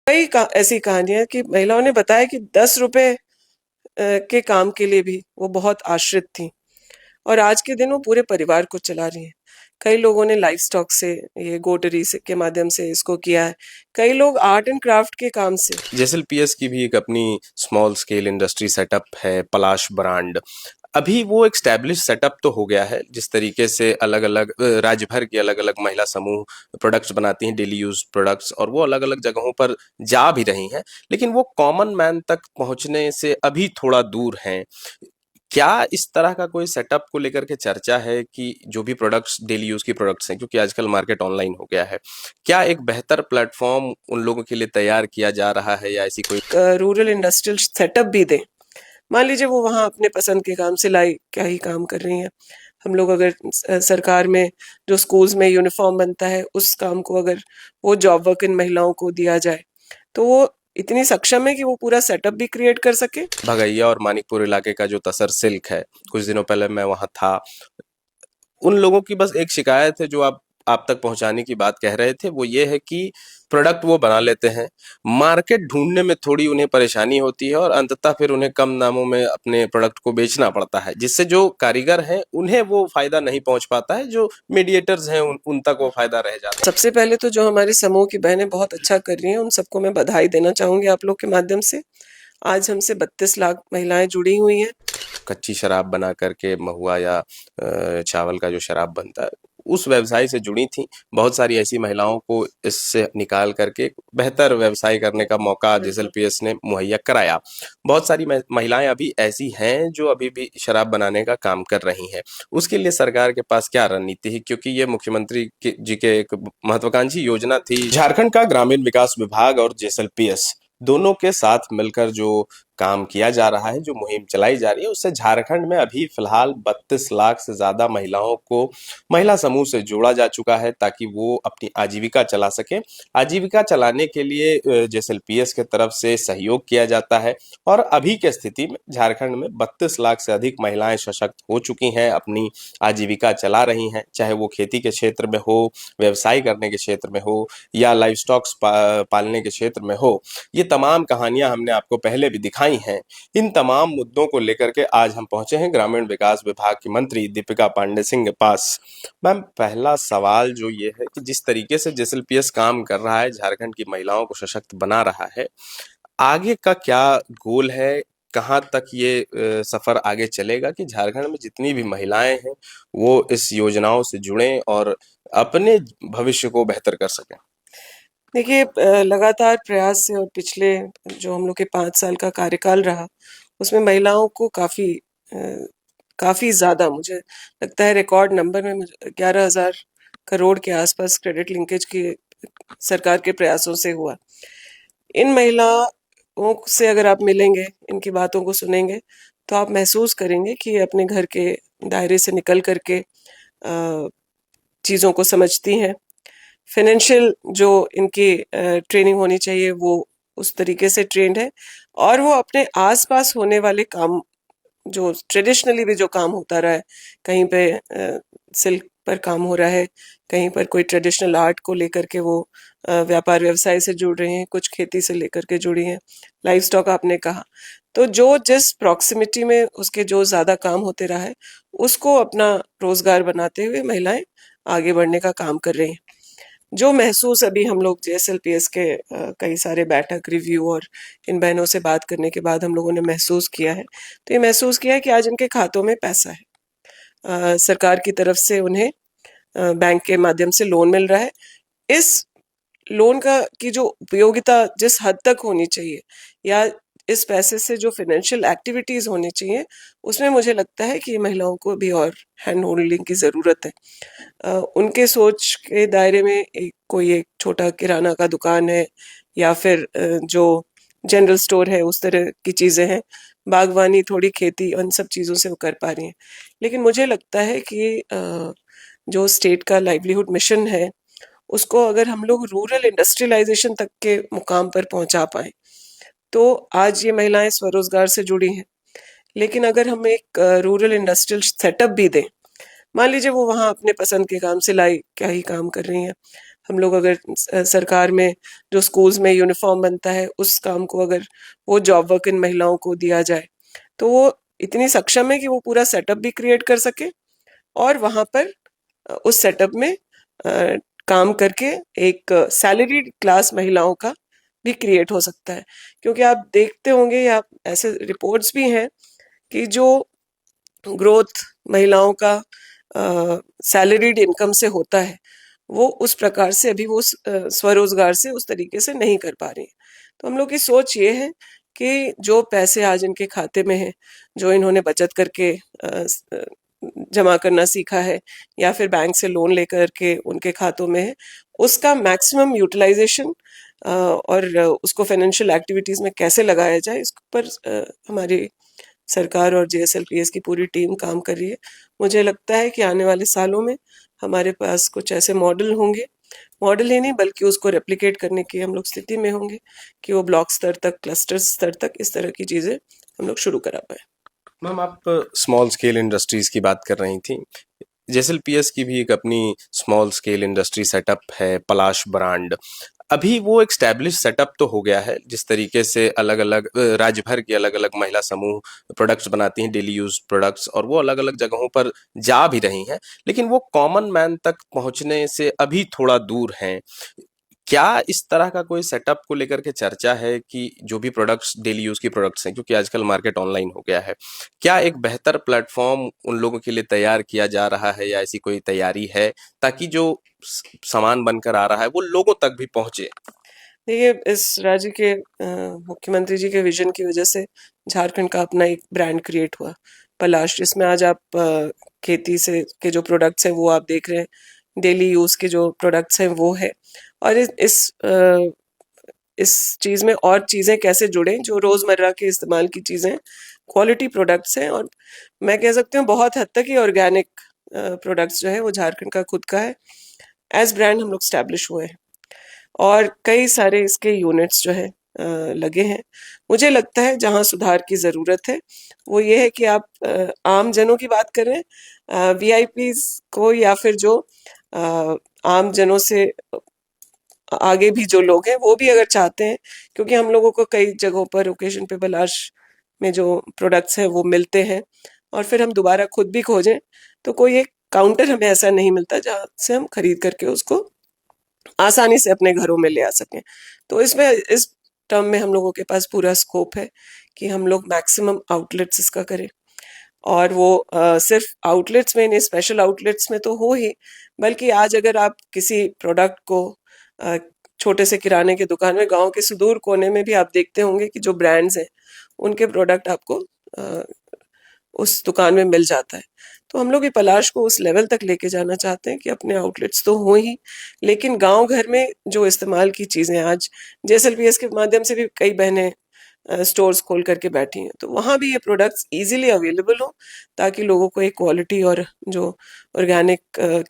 ऐसी कहानियां कि महिलाओं ने बताया कि 10 रुपए के काम के लिए भी वो बहुत आश्रित थी और आज के दिन वो पूरे परिवार को चला रही हैं। कई लोगों ने लाइफ स्टॉक से, ये गोटरी से के माध्यम से इसको किया है। कई लोग आर्ट एंड क्राफ्ट के काम से। जेएसएलपीएस की भी एक अपनी स्मॉल स्केल इंडस्ट्री सेटअप है, पलाश ब्रांड। अभी वो एक स्टैब्लिश सेटअप तो हो गया है। जिस तरीके से अलग अलग राज्य भर की अलग अलग महिला समूह प्रोडक्ट्स बनाती हैं, डेली यूज प्रोडक्ट्स, और वो अलग अलग जगहों पर जा भी रही हैं, लेकिन वो कॉमन मैन तक पहुंचने से अभी थोड़ा दूर हैं। क्या इस तरह का कोई सेटअप को लेकर के चर्चा है कि जो भी प्रोडक्ट्स डेली यूज की प्रोडक्ट्स हैं, क्योंकि आजकल मार्केट ऑनलाइन हो गया है, क्या एक बेहतर प्लेटफॉर्म उन लोगों के लिए तैयार किया जा रहा है, या ऐसी कोई रूरल इंडस्ट्रियल सेटअप भी दें। मान लीजिए वो वहाँ अपने पसंद के काम, सिलाई क्या ही काम कर रही हैं। हम लोग अगर सरकार में जो स्कूल्स में यूनिफॉर्म बनता है उस काम को अगर वो जॉब वर्क इन महिलाओं को दिया जाए तो वो इतनी सक्षम है कि वो पूरा सेटअप भी क्रिएट कर सके। भगैया और मानिकपुर इलाके का जो तसर सिल्क है, कुछ दिनों पहले मैं वहां था। उन लोगों की बस एक शिकायत है जो आप तक पहुंचाने की बात कह रहे थे, वो ये है कि प्रोडक्ट वो बना लेते हैं, मार्केट ढूंढने में थोड़ी उन्हें परेशानी होती है, और अंततः फिर उन्हें कम दामों में अपने प्रोडक्ट को बेचना पड़ता है, जिससे जो कारीगर हैं उन्हें वो फायदा नहीं पहुंच पाता है, जो मीडिएटर्स हैं उन तक वो फायदा रह जाता है। सबसे पहले तो जो हमारे समूह की बहनें बहुत अच्छा कर रही हैं, उन सबको मैं बधाई देना चाहूंगी आप लोग के माध्यम से। आज हमसे 32 लाख महिलाएं जुड़ी हुई हैं। कच्ची शराब बना करके, महुआ या चावल का जो शराब बनता है, उस व्यवसाय से जुड़ी थी। बहुत सारी ऐसी महिलाओं को इससे निकाल करके बेहतर व्यवसाय करने का मौका जेएसएलपीएस ने मुहैया कराया। बहुत सारी महिलाएं अभी ऐसी हैं जो अभी भी शराब बनाने का काम कर रही हैं। उसके लिए सरकार के पास क्या रणनीति है, क्योंकि ये मुख्यमंत्री जी के एक महत्वाकांक्षी योजना थी। झारखंड का ग्रामीण विकास विभाग और जेएसएलपीएस दोनों के साथ मिलकर जो काम किया जा रहा है, जो मुहिम चलाई जा रही है, उससे झारखंड में अभी फिलहाल 32 लाख से ज्यादा महिलाओं को महिला समूह से जोड़ा जा चुका है, ताकि वो अपनी आजीविका चला सके। आजीविका चलाने के लिए जेएसएलपीएस के तरफ से सहयोग किया जाता है, और अभी के स्थिति में झारखंड में 32 लाख से अधिक महिलाएं सशक्त हो चुकी हैं, अपनी आजीविका चला रही हैं, चाहे वो खेती के क्षेत्र में हो, व्यवसाय करने के क्षेत्र में हो, या लाइव स्टॉक्स पालने के क्षेत्र में हो। ये तमाम कहानियां हमने आपको पहले भी दिखाई हैं। इन तमाम मुद्दों को लेकर के आज हम पहुंचे हैं ग्रामीण विकास विभाग की मंत्री दीपिका पांडे सिंह के पास। मैम, पहला सवाल जो ये है कि जिस तरीके से जेएसएलपीएस काम कर रहा है, झारखंड की महिलाओं को सशक्त बना रहा है, आगे का क्या गोल है? कहाँ तक ये सफर आगे चलेगा कि झारखंड में जितनी भी महिलाएं हैं वो इस योजनाओं से जुड़ें और अपने भविष्य को बेहतर कर सकें? देखिए, लगातार प्रयास से और पिछले जो हम लोग के 5 साल का कार्यकाल रहा उसमें महिलाओं को काफी ज्यादा, मुझे लगता है रिकॉर्ड नंबर में 11,000 करोड़ के आसपास क्रेडिट लिंकेज की सरकार के प्रयासों से हुआ। इन महिलाओं से अगर आप मिलेंगे, इनकी बातों को सुनेंगे, तो आप महसूस करेंगे कि ये अपने घर के दायरे से निकल करके चीज़ों को समझती हैं। फाइनेंशियल जो इनकी ट्रेनिंग होनी चाहिए वो उस तरीके से ट्रेंड है, और वो अपने आसपास होने वाले काम, जो ट्रेडिशनली भी जो काम होता रहा है, कहीं पे सिल्क पर काम हो रहा है, कहीं पर कोई ट्रेडिशनल आर्ट को लेकर के वो व्यापार व्यवसाय से जुड़ रहे हैं, कुछ खेती से लेकर के जुड़ी हैं, लाइव स्टॉक आपने कहा। तो जो जिस प्रॉक्सिमिटी में उसके जो ज़्यादा काम होते रहा है उसको अपना रोजगार बनाते हुए महिलाएं आगे बढ़ने का काम कर रही हैं। जो महसूस अभी हम लोग जेएसएलपीएस के कई सारे बैठक, रिव्यू और इन बहनों से बात करने के बाद हम लोगों ने महसूस किया है, तो ये महसूस किया है कि आज इनके खातों में पैसा है। सरकार की तरफ से उन्हें बैंक के माध्यम से लोन मिल रहा है। इस लोन का की जो उपयोगिता जिस हद तक होनी चाहिए, या इस पैसे से जो फाइनेंशियल एक्टिविटीज होनी चाहिए, उसमें मुझे लगता है कि महिलाओं को भी और हैंड होल्डिंग की ज़रूरत है। उनके सोच के दायरे में कोई एक छोटा किराना का दुकान है, या फिर जो जनरल स्टोर है, उस तरह की चीज़ें हैं, बागवानी, थोड़ी खेती, उन सब चीज़ों से वो कर पा रही हैं। लेकिन मुझे लगता है कि जो स्टेट का लाइवलीहुड मिशन है उसको अगर हम लोग रूरल इंडस्ट्रियलाइजेशन तक के मुकाम पर पहुंचा पाए, तो आज ये महिलाएं स्वरोजगार से जुड़ी हैं। लेकिन अगर हम एक रूरल इंडस्ट्रियल सेटअप भी दें, मान लीजिए वो वहाँ अपने पसंद के काम, सिलाई क्या ही काम कर रही हैं। हम लोग अगर सरकार में जो स्कूल्स में यूनिफॉर्म बनता है उस काम को अगर वो जॉब वर्क इन महिलाओं को दिया जाए तो वो इतनी सक्षम है कि वो पूरा सेटअप भी क्रिएट कर सके और वहां पर उस सेटअप में काम करके एक सैलरीड क्लास महिलाओं का भी क्रिएट हो सकता है। क्योंकि आप देखते होंगे या ऐसे रिपोर्ट्स भी हैं कि जो ग्रोथ महिलाओं का सैलरीड इनकम से होता है वो उस प्रकार से अभी वो स्वरोजगार से उस तरीके से नहीं कर पा रही हैं। तो हम लोग की सोच ये है कि जो पैसे आज इनके खाते में हैं, जो इन्होंने बचत करके जमा करना सीखा है या फिर बैंक से लोन लेकर के उनके खातों में है, उसका मैक्सिमम यूटिलाइजेशन और उसको फाइनेंशियल एक्टिविटीज में कैसे लगाया जाए इस पर हमारी सरकार और जेएसएलपीएस की पूरी टीम काम कर रही है। मुझे लगता है कि आने वाले सालों में हमारे पास कुछ ऐसे मॉडल होंगे, मॉडल ही नहीं बल्कि उसको रेप्लिकेट करने की हम लोग स्थिति में होंगे कि वो ब्लॉक स्तर तक, क्लस्टर स्तर तक इस तरह की चीजें हम लोग शुरू करा पाए। मैम, आप स्मॉल स्केल इंडस्ट्रीज की बात कर रही थी। जेएसएलपीएस की भी एक अपनी स्मॉल स्केल इंडस्ट्री सेटअप है, पलाश ब्रांड। अभी वो एक स्टैब्लिश सेटअप तो हो गया है, जिस तरीके से अलग अलग राज्य भर की अलग अलग महिला समूह प्रोडक्ट्स बनाती हैं, डेली यूज प्रोडक्ट्स, और वो अलग अलग जगहों पर जा भी रही हैं, लेकिन वो कॉमन मैन तक पहुंचने से अभी थोड़ा दूर हैं। क्या इस तरह का कोई सेटअप को लेकर के चर्चा है कि जो भी प्रोडक्ट्स डेली यूज की प्रोडक्ट्स हैं, क्योंकि आजकल मार्केट ऑनलाइन हो गया है, क्या एक बेहतर प्लेटफॉर्म उन लोगों के लिए तैयार किया जा रहा है या ऐसी कोई तैयारी है, ताकि जो सामान बनकर आ रहा है वो लोगों तक भी पहुंचे? देखिए, इस राज्य के मुख्यमंत्री जी के विजन की वजह से झारखंड का अपना एक ब्रांड क्रिएट हुआ, पलाश, जिसमें आज आप खेती से के जो प्रोडक्ट्स हैं वो आप देख रहे हैं, डेली यूज के जो प्रोडक्ट्स हैं वो है, और इस चीज में और चीजें कैसे जुड़े जो रोजमर्रा के इस्तेमाल की चीजें, क्वालिटी प्रोडक्ट्स हैं, और मैं कह सकती हूँ बहुत हद तक ही ऑर्गेनिक प्रोडक्ट्स जो है वो झारखंड का खुद का है। एज ब्रांड हम लोग स्टैब्लिश हुए हैं और कई सारे इसके यूनिट्स जो है लगे हैं। मुझे लगता है जहाँ सुधार की ज़रूरत है वो ये है कि आप आम जनों की बात कर रहे हैं, वीआईपीज को, या फिर जो आम जनों से आगे भी जो लोग हैं वो भी अगर चाहते हैं, क्योंकि हम लोगों को कई जगहों पर ओकेजन पे पलाश में जो प्रोडक्ट्स हैं वो मिलते हैं और फिर हम दोबारा खुद भी खोजें तो कोई एक काउंटर हमें ऐसा नहीं मिलता जहाँ से हम खरीद करके उसको आसानी से अपने घरों में ले आ सकें। तो इसमें इस टर्म में हम लोगों के पास पूरा स्कोप है कि हम लोग मैक्सिमम आउटलेट्स इसका करें, और वो सिर्फ आउटलेट्स में नहीं, स्पेशल आउटलेट्स में तो हो ही, बल्कि आज अगर आप किसी प्रोडक्ट को अ, छोटे से किराने की दुकान में गांव के सुदूर कोने में भी आप देखते होंगे कि जो ब्रांड्स हैं उनके प्रोडक्ट आपको उस दुकान में मिल जाता है। तो हम लोग ये पलाश को उस लेवल तक लेके जाना चाहते हैं कि अपने आउटलेट्स तो हो ही, लेकिन गांव घर में जो इस्तेमाल की चीजें आज जेएसएलपीएस के माध्यम से भी कई बहनें स्टोर्स खोल करके बैठी हैं, तो वहाँ भी ये प्रोडक्ट्स इजीली अवेलेबल हो ताकि लोगों को एक क्वालिटी और जो ऑर्गेनिक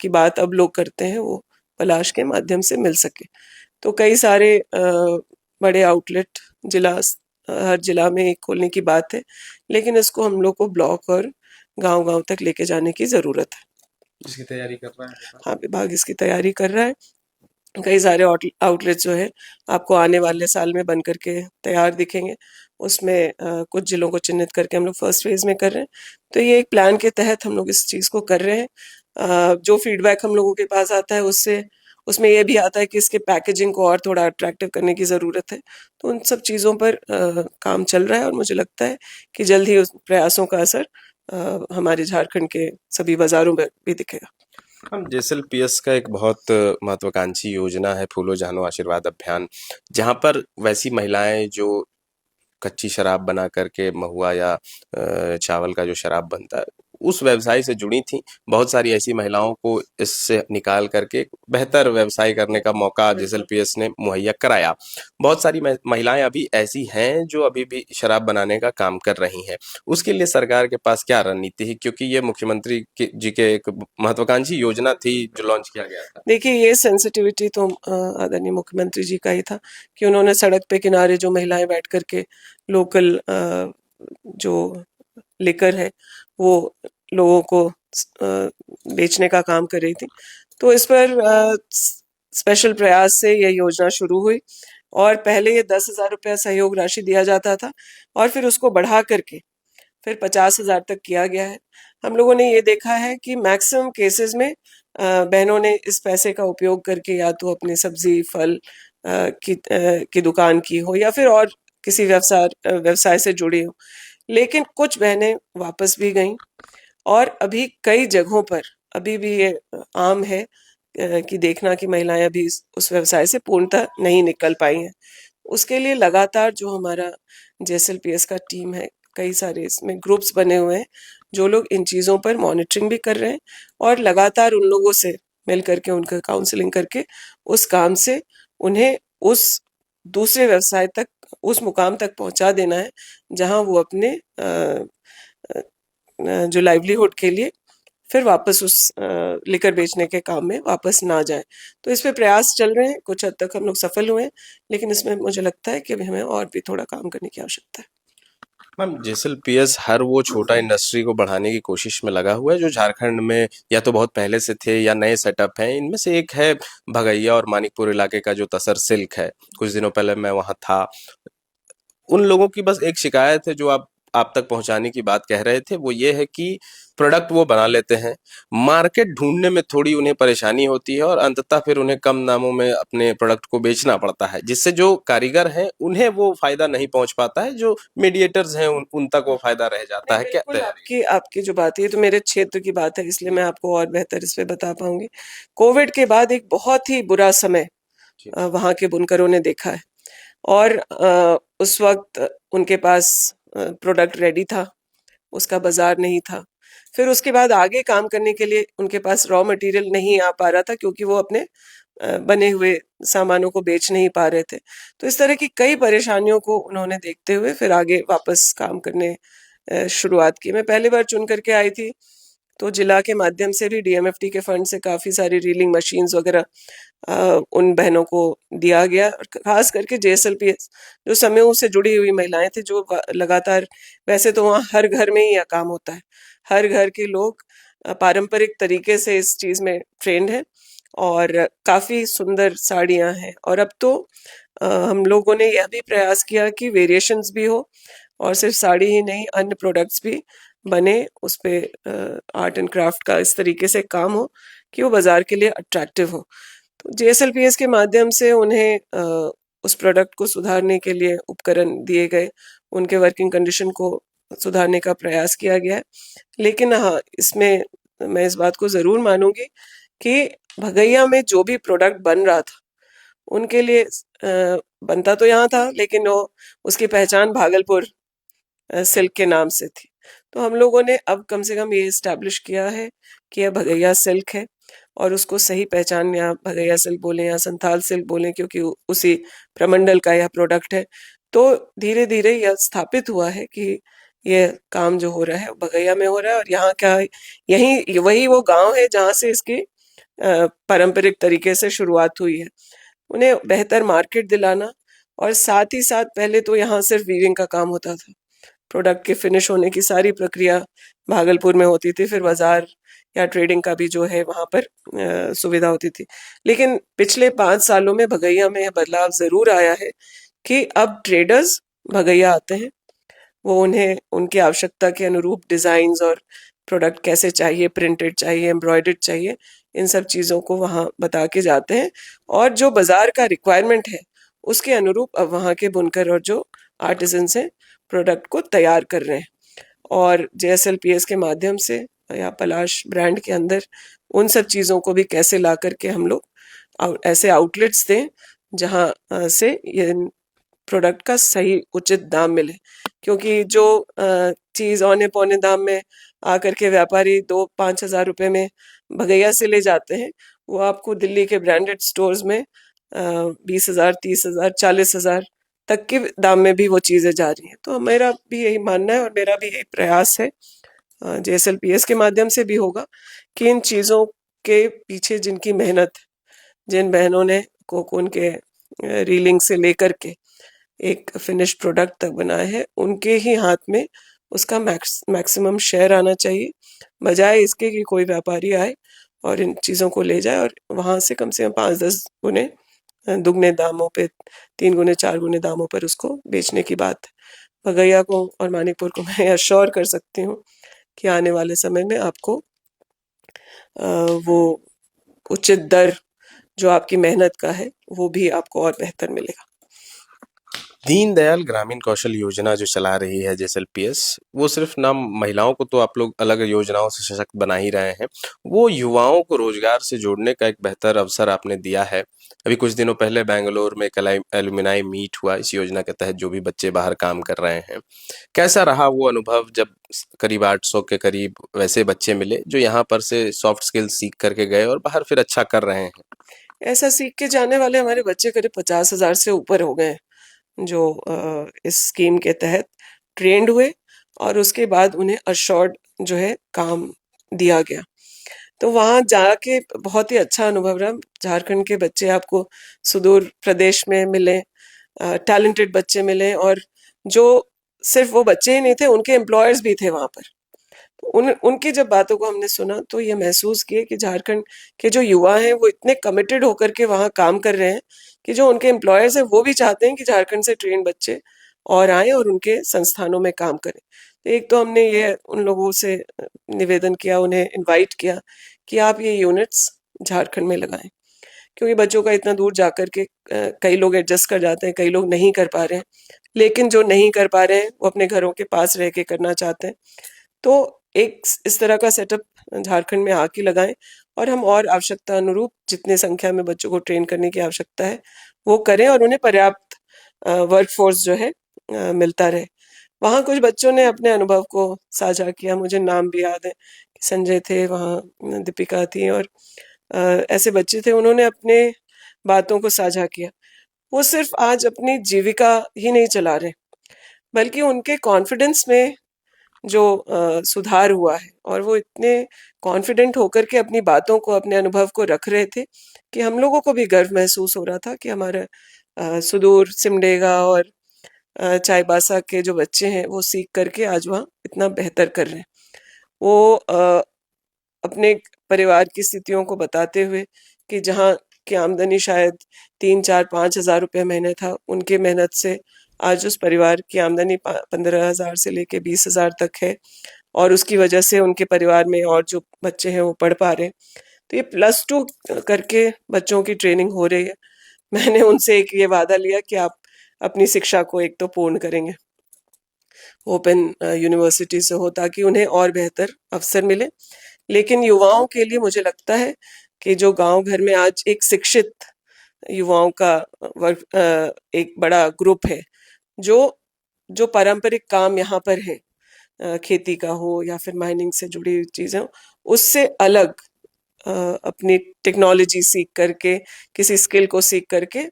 की बात अब लोग करते हैं वो पलाश के माध्यम से मिल सके। तो कई सारे बड़े आउटलेट हर जिला में एक खोलने की बात है, लेकिन इसको हम लोग को ब्लॉक और गांव-गांव तक लेके जाने की जरूरत है। इसकी तैयारी कर रहा है। हाँ, विभाग इसकी तैयारी कर रहा है। कई सारे आउटलेट जो है आपको आने वाले साल में बन करके तैयार दिखेंगे। उसमें कुछ जिलों को चिन्हित करके हम लोग फर्स्ट फेज में कर रहे हैं। तो ये एक प्लान के तहत हम लोग इस चीज़ को कर रहे हैं। जो फीडबैक हम लोगों के पास आता है उससे उसमें ये भी आता है कि इसके पैकेजिंग को और थोड़ा अट्रैक्टिव करने की ज़रूरत है। तो उन सब चीज़ों पर काम चल रहा है और मुझे लगता है कि जल्द ही उस प्रयासों का असर हमारे झारखंड के सभी बाज़ारों में भी दिखेगा। हम जेएसएलपीएस का एक बहुत महत्वाकांक्षी योजना है, फूलो जानो आशीर्वाद अभियान, जहाँ पर वैसी महिलाएं जो कच्ची शराब बना करके, महुआ या चावल का जो शराब बनता है उस व्यवसाय से जुड़ी थी। बहुत सारी ऐसी महिलाओं को इससे निकाल करके बेहतर व्यवसाय करने का मौका जेएसएलपीएस ने मुहैया कराया। बहुत सारी महिलाएं अभी ऐसी हैं जो अभी भी शराब बनाने का काम कर रही हैं। उसके लिए सरकार के पास क्या रणनीति है, क्योंकि ये मुख्यमंत्री जी के एक महत्वाकांक्षी योजना थी जो लॉन्च किया गया था। देखिए, ये सेंसिटिविटी तो आदरणीय मुख्यमंत्री जी का ही था कि उन्होंने सड़क पे किनारे जो महिलाएं बैठ करके लोकल जो लिकर है वो लोगों को बेचने का काम कर रही थी। तो इस पर स्पेशल प्रयास से यह योजना शुरू हुई और पहले ये 10,000 रुपया सहयोग राशि दिया जाता था और फिर उसको बढ़ा करके फिर 50,000 तक किया गया है। हम लोगों ने ये देखा है कि मैक्सिमम केसेस में बहनों ने इस पैसे का उपयोग करके या तो अपने सब्जी फल की दुकान की हो या फिर और किसी व्यवसाय से जुड़ी हो, लेकिन कुछ बहनें वापस भी गईं और अभी कई जगहों पर अभी भी ये आम है कि देखना कि महिलाएं अभी उस व्यवसाय से पूर्णतः नहीं निकल पाई हैं। उसके लिए लगातार जो हमारा जेएसएलपीएस का टीम है, कई सारे इसमें ग्रुप्स बने हुए हैं जो लोग इन चीज़ों पर मॉनिटरिंग भी कर रहे हैं और लगातार उन लोगों से मिल करके उनका काउंसलिंग करके उस काम से उन्हें उस दूसरे व्यवसाय तक, उस मुकाम तक पहुंचा देना है जहां वो अपने जो लाइवलीहुड के लिए फिर वापस उस लिकर बेचने के काम में वापस ना जाए। तो इस पे प्रयास चल रहे हैं, कुछ हद तक हम लोग सफल हुए हैं, लेकिन इसमें मुझे लगता है कि अभी हमें और भी थोड़ा काम करने की आवश्यकता है। मैम, जेएसएलपीएस हर वो छोटा इंडस्ट्री को बढ़ाने की कोशिश में लगा हुआ है जो झारखंड में या तो बहुत पहले से थे या नए सेटअप हैं। इनमें से एक है भगैया और मानिकपुर इलाके का जो तसर सिल्क है। कुछ दिनों पहले मैं वहाँ था। उन लोगों की बस एक शिकायत है जो आप तक पहुंचाने की बात कह रहे थे, वो ये है कि प्रोडक्ट वो बना लेते हैं, मार्केट ढूंढने में थोड़ी उन्हें परेशानी होती है और अंततः फिर उन्हें कम दामों में अपने प्रोडक्ट को बेचना पड़ता है, जिससे जो कारीगर हैं उन्हें वो फायदा नहीं पहुंच पाता है, जो मीडिएटर्स हैं उन तक वो फायदा रह जाता नहीं, है। क्या बिल्कुल तैयारी आपकी आपकी जो बात है ये तो मेरे क्षेत्र की बात है, इसलिए मैं आपको और बेहतर इस पे बता पाऊंगी। कोविड के बाद एक बहुत ही बुरा समय है? वहाँ के बुनकरों ने देखा है और उस वक्त उनके पास प्रोडक्ट रेडी था, उसका बाजार नहीं था। फिर उसके बाद आगे काम करने के लिए उनके पास रॉ मटेरियल नहीं आ पा रहा था क्योंकि वो अपने बने हुए सामानों को बेच नहीं पा रहे थे। तो इस तरह की कई परेशानियों को उन्होंने देखते हुए फिर आगे वापस काम करने शुरुआत की। मैं पहली बार चुन करके आई थी तो जिला के माध्यम से भी डीएमएफटी के फंड से काफ़ी सारी रीलिंग मशीन्स वगैरह उन बहनों को दिया गया और खास करके जेएसएलपीएस जो समूह से जुड़ी हुई महिलाएं थी जो लगातार, वैसे तो वहाँ हर घर में ही यह काम होता है, हर घर के लोग पारंपरिक तरीके से इस चीज़ में ट्रेंड है और काफ़ी सुंदर साड़ियाँ हैं। और अब तो हम लोगों ने यह भी प्रयास किया कि वेरिएशंस भी हो और सिर्फ साड़ी ही नहीं अन्य प्रोडक्ट्स भी बने, उस पे आर्ट एंड क्राफ्ट का इस तरीके से काम हो कि वो बाजार के लिए अट्रैक्टिव हो। तो जेएसएलपीएस के माध्यम से उन्हें उस प्रोडक्ट को सुधारने के लिए उपकरण दिए गए, उनके वर्किंग कंडीशन को सुधारने का प्रयास किया गया है। लेकिन हाँ, इसमें मैं इस बात को ज़रूर मानूंगी कि भगैया में जो भी प्रोडक्ट बन रहा था उनके लिए बनता तो यहाँ था लेकिन वो उसकी पहचान भागलपुर सिल्क के नाम से थी। तो हम लोगों ने अब कम से कम ये इस्टेब्लिश किया है कि यह भगैया सिल्क है और उसको सही पहचान, या भगैया सिल्क बोलें या संथाल सिल्क बोलें क्योंकि उसी प्रमंडल का यह प्रोडक्ट है। तो धीरे धीरे यह स्थापित हुआ है कि यह काम जो हो रहा है भगैया में हो रहा है और यहाँ क्या यही वही वो गांव है जहाँ से इसकी पारंपरिक तरीके से शुरुआत हुई है। उन्हें बेहतर मार्केट दिलाना और साथ ही साथ पहले तो यहाँ सिर्फ वीविंग का काम होता था, प्रोडक्ट के फिनिश होने की सारी प्रक्रिया भागलपुर में होती थी, फिर बाजार या ट्रेडिंग का भी जो है वहाँ पर सुविधा होती थी। लेकिन पिछले 5 सालों में भगैया में यह बदलाव जरूर आया है कि अब ट्रेडर्स भगैया आते हैं, वो उन्हें उनकी आवश्यकता के अनुरूप डिजाइन्स और प्रोडक्ट कैसे चाहिए, प्रिंटेड चाहिए, एम्ब्रॉयडर्ड चाहिए, इन सब चीज़ों को वहाँ बता के जाते हैं और जो बाजार का रिक्वायरमेंट है उसके अनुरूप अब वहाँ के बुनकर और जो आर्टिजन्स हैं प्रोडक्ट को तैयार कर रहे हैं। और जेएसएलपीएस के माध्यम से या पलाश ब्रांड के अंदर उन सब चीज़ों को भी कैसे ला करके हम लोग ऐसे आउटलेट्स दें जहाँ से ये प्रोडक्ट का सही उचित दाम मिले। क्योंकि जो चीज़ औने पौने दाम में आकर के व्यापारी 2-5 हज़ार रुपए में भगैया से ले जाते हैं, वो आपको दिल्ली के ब्रांडेड स्टोर्स में 20,000, 30,000, 40,000 तक के दाम में भी वो चीज़ें जा रही हैं। तो मेरा भी यही मानना है और मेरा भी यही प्रयास है, जेएसएलपीएस के माध्यम से भी होगा, कि इन चीज़ों के पीछे जिनकी मेहनत, जिन बहनों ने कोकून के रीलिंग से लेकर के एक फिनिश प्रोडक्ट तक बनाए हैं, उनके ही हाथ में उसका मैक्सिमम शेयर आना चाहिए, बजाय इसके कि कोई व्यापारी आए और इन चीज़ों को ले जाए और वहाँ से कम 5-10 गुने दुगने दामों पे, 3 गुने 4 गुने दामों पर उसको बेचने की बात है। बगैया को और मानिकपुर को मैं अश्योर कर सकती हूँ कि आने वाले समय में आपको वो उचित दर जो आपकी मेहनत का है वो भी आपको और बेहतर मिलेगा। दीनदयाल ग्रामीण कौशल योजना जो चला रही है जेएसएलपीएस, वो सिर्फ ना महिलाओं को तो आप लोग अलग योजनाओं से सशक्त बना ही रहे हैं, वो युवाओं को रोजगार से जोड़ने का एक बेहतर अवसर आपने दिया है। अभी कुछ दिनों पहले बेंगलोर में एक एलुमनाई मीट हुआ इस योजना के तहत, जो भी बच्चे बाहर काम कर रहे हैं। कैसा रहा वो अनुभव जब करीब 800 के करीब वैसे बच्चे मिले जो यहाँ पर से सॉफ्ट स्किल्स सीख करके गए और बाहर फिर अच्छा कर रहे हैं? ऐसा सीख के जाने वाले हमारे बच्चे करीब 50,000 से ऊपर हो गए हैं जो इस स्कीम के तहत ट्रेंड हुए और उसके बाद उन्हें अश्योर्ड जो है काम दिया गया। तो वहाँ जाके बहुत ही अच्छा अनुभव रहा। झारखंड के बच्चे आपको सुदूर प्रदेश में मिले, टैलेंटेड बच्चे मिले और जो सिर्फ वो बच्चे ही नहीं थे, उनके एम्प्लॉयर्स भी थे वहाँ पर। उनकी जब बातों को हमने सुना तो ये महसूस किए कि झारखंड के जो युवा हैं वो इतने कमिटेड होकर के वहाँ काम कर रहे हैं कि जो उनके एम्प्लॉयर्स हैं वो भी चाहते हैं कि झारखंड से ट्रेन बच्चे और आए और उनके संस्थानों में काम करें। तो एक तो हमने ये उन लोगों से निवेदन किया, उन्हें इनवाइट किया कि आप ये यूनिट्स झारखंड में लगाएं, क्योंकि बच्चों का इतना दूर जाकर के कई लोग एडजस्ट कर जाते हैं, कई लोग नहीं कर पा रहे हैं, लेकिन जो नहीं कर पा रहे हैं वो अपने घरों के पास रह के करना चाहते हैं। तो एक इस तरह का सेटअप झारखंड में आके लगाएं और हम और आवश्यकता अनुरूप जितने संख्या में बच्चों को ट्रेन करने की आवश्यकता है वो करें और उन्हें पर्याप्त वर्कफोर्स जो है मिलता रहे। वहाँ कुछ बच्चों ने अपने अनुभव को साझा किया, मुझे नाम भी याद है कि संजय थे वहाँ, दीपिका थी और ऐसे बच्चे थे, उन्होंने अपने बातों को साझा किया। वो सिर्फ आज अपनी जीविका ही नहीं चला रहे, बल्कि उनके कॉन्फिडेंस में जो सुधार हुआ है और वो इतने कॉन्फिडेंट होकर के अपनी बातों को, अपने अनुभव को रख रहे थे कि हम लोगों को भी गर्व महसूस हो रहा था कि हमारा सुदूर सिमडेगा और चाईबासा के जो बच्चे हैं वो सीख करके आज वहाँ इतना बेहतर कर रहे हैं। वो अपने परिवार की स्थितियों को बताते हुए कि जहाँ की आमदनी शायद 3, 4, 5 हजार रुपये महीने था, उनके मेहनत से आज उस परिवार की आमदनी 15,000 से लेके 20,000 तक है और उसकी वजह से उनके परिवार में और जो बच्चे हैं वो पढ़ पा रहे हैं। तो ये +2 करके बच्चों की ट्रेनिंग हो रही है। मैंने उनसे एक ये वादा लिया कि आप अपनी शिक्षा को एक तो पूर्ण करेंगे ओपन यूनिवर्सिटी से हो, ताकि उन्हें और बेहतर अवसर मिले। लेकिन युवाओं के लिए मुझे लगता है कि जो गांव घर में आज एक शिक्षित युवाओं का एक बड़ा ग्रुप है, जो जो पारंपरिक काम यहाँ पर है, खेती का हो या फिर माइनिंग से जुड़ी हुई चीजें हो, उससे अलग अपनी टेक्नोलॉजी सीख करके, किसी स्किल को सीख करके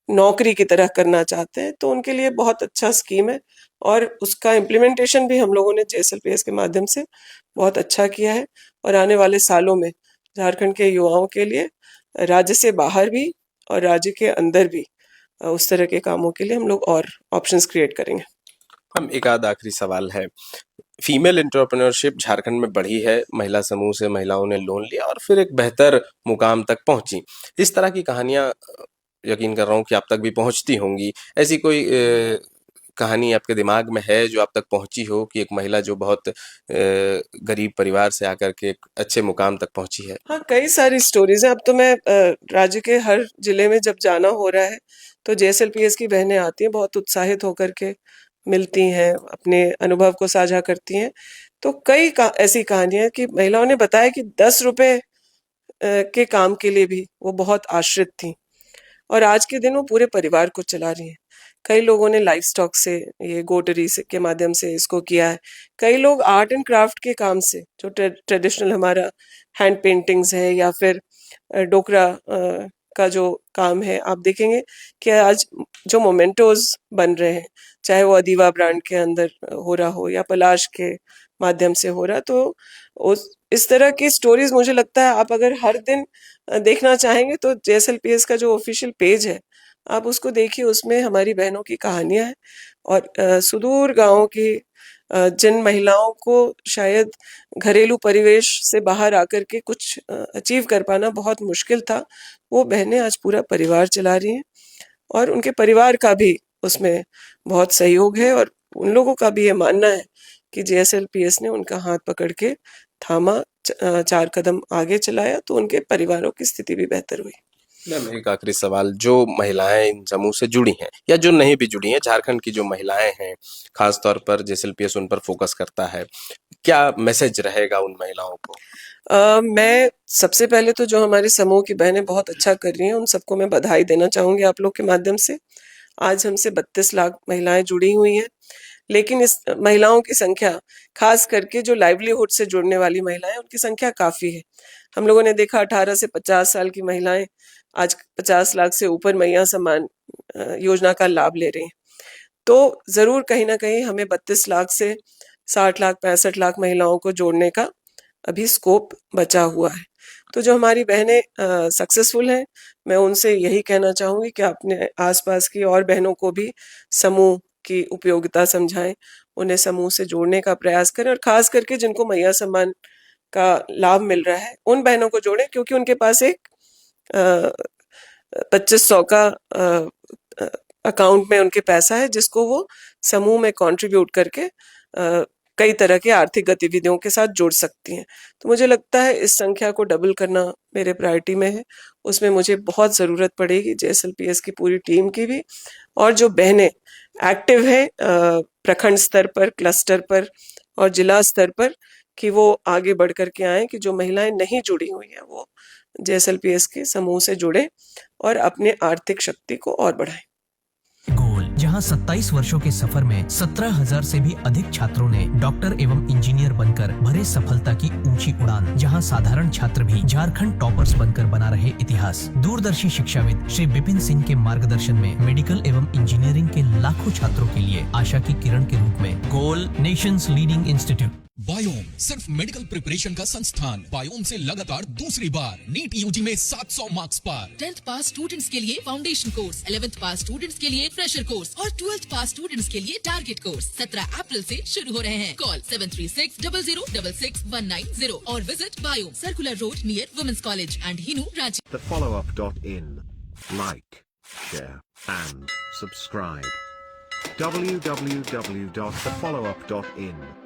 नौकरी की तरह करना चाहते हैं, तो उनके लिए बहुत अच्छा स्कीम है और उसका इम्प्लीमेंटेशन भी हम लोगों ने जेएसएलपीएस के माध्यम से बहुत अच्छा किया है। और आने वाले सालों में झारखंड के युवाओं के लिए राज्य से बाहर भी और राज्य के अंदर भी उस तरह के कामों के लिए हम लोग और ऑप्शंस क्रिएट करेंगे। हम एक आध आखिरी सवाल है, फीमेल एंटरप्रेन्योरशिप झारखंड में बढ़ी है, महिला समूह से महिलाओं ने लोन लिया और फिर एक बेहतर मुकाम तक पहुंची। इस तरह की कहानियां यकीन कर रहा हूं कि आप तक भी पहुंचती होंगी। ऐसी कोई कहानी आपके दिमाग में है जो आप तक पहुंची हो कि एक महिला जो बहुत गरीब परिवार से आकर के एक अच्छे मुकाम तक पहुंची है? हाँ, कई सारी स्टोरीज हैं। अब तो मैं राज्य के हर जिले में जब जाना हो रहा है तो जेएसएलपीएस की बहनें आती हैं, बहुत उत्साहित होकर के मिलती हैं, अपने अनुभव को साझा करती हैं। तो कई ऐसी कहानियां हैं कि महिलाओं ने बताया कि 10 रुपए के काम के लिए भी वो बहुत आश्रित थी और आज के दिन वो पूरे परिवार को चला रही हैं। कई लोगों ने लाइफ स्टॉक से, ये गोटरी से के माध्यम से इसको किया है। कई लोग आर्ट एंड क्राफ्ट के काम से, जो ट्रेडिशनल हमारा हैंड पेंटिंग्स है या फिर डोकरा का जो काम है, आप देखेंगे कि आज जो मोमेंटोज बन रहे हैं, चाहे वो अदीवा ब्रांड के अंदर हो रहा हो या पलाश के माध्यम से हो रहा, तो उस इस तरह की स्टोरीज मुझे लगता है आप अगर हर दिन देखना चाहेंगे तो जेएसएलपीएस का जो ऑफिशियल पेज है आप उसको देखिए, उसमें हमारी बहनों की कहानियां हैं और सुदूर गांवों की जिन महिलाओं को शायद घरेलू परिवेश से बाहर आकर के कुछ अचीव कर पाना बहुत मुश्किल था, वो बहनें आज पूरा परिवार चला रही हैं और उनके परिवार का भी उसमें बहुत सहयोग है और उन लोगों का भी ये मानना है कि JSLPS ने उनका हाथ पकड़ के थामा, 4 कदम आगे चलाया तो उनके परिवारों की स्थिति भी बेहतर हुई। मैम एक आखिरी सवाल, जो महिलाएं इन समूह से जुड़ी हैं या जो नहीं भी जुड़ी हैं, झारखंड की जो महिलाएं हैं खास तौर पर JSLPS उन पर फोकस करता है, क्या मैसेज रहेगा उन महिलाओं को? मैं सबसे पहले तो जो हमारे समूह की बहनें बहुत अच्छा कर रही हैं उन सबको मैं बधाई देना चाहूंगी आप लोग के माध्यम से। आज हमसे 32 लाख महिलाएं जुड़ी हुई हैं, लेकिन इस महिलाओं की संख्या, खास करके जो लाइवलीहुड से जुड़ने वाली महिलाएं, उनकी संख्या काफी है। हम लोगों ने देखा 18 से 50 साल की महिलाएं आज 50 लाख से ऊपर मैया सम्मान योजना का लाभ ले रही हैं। तो जरूर कहीं ना कहीं हमें 32 लाख से 60 लाख 65 लाख महिलाओं को जोड़ने का अभी स्कोप बचा हुआ है। तो जो हमारी बहनें सक्सेसफुल हैं, मैं उनसे यही कहना चाहूंगी कि अपने आसपास की और बहनों को भी समूह की उपयोगिता समझाएं, उन्हें समूह से जोड़ने का प्रयास करें और खास करके जिनको मैया सम्मान का लाभ मिल रहा है उन बहनों को जोड़ें, क्योंकि उनके पास एक 2500 का अकाउंट में उनके पैसा है जिसको वो समूह में कंट्रीब्यूट करके कई तरह की आर्थिक गतिविधियों के साथ जोड़ सकती हैं। तो मुझे लगता है इस संख्या को डबल करना मेरे प्रायोरिटी में है। उसमें मुझे बहुत ज़रूरत पड़ेगी JSLPS की पूरी टीम की भी, और जो बहनें एक्टिव है प्रखंड स्तर पर, क्लस्टर पर और जिला स्तर पर, कि वो आगे बढ़ करके आए, कि जो महिलाएं नहीं जुड़ी हुई हैं वो JSLPS के समूह से जुड़े और अपने आर्थिक शक्ति को और बढ़ाएं। गोल, जहां 27 वर्षों के सफर में 17,000 से भी अधिक छात्रों ने डॉक्टर एवं इंजीनियर बनकर भरे सफलता की ऊंची उड़ान, जहां साधारण छात्र भी झारखंड टॉपर्स बनकर बना रहे इतिहास। दूरदर्शी शिक्षाविद श्री विपिन सिंह के मार्गदर्शन में मेडिकल एवं इंजीनियरिंग के लाखों छात्रों के लिए आशा की किरण के रूप में गोल, नेशंस लीडिंग इंस्टीट्यूट। बायोम सिर्फ मेडिकल प्रिपरेशन का संस्थान। बायोम से लगातार दूसरी बार नीट यूजी में 700 मार्क्स पार। 10th पास स्टूडेंट्स के लिए फाउंडेशन कोर्स, 11th पास स्टूडेंट्स के लिए फ्रेशर कोर्स और 12th पास स्टूडेंट्स के लिए टारगेट कोर्स 17 अप्रैल से शुरू हो रहे हैं। कॉल 7360066190 और visit Biome, circular road near women's college and Hinoo, Ranchi. thefollowup.in. Like, share, and subscribe. www.thefollowup.in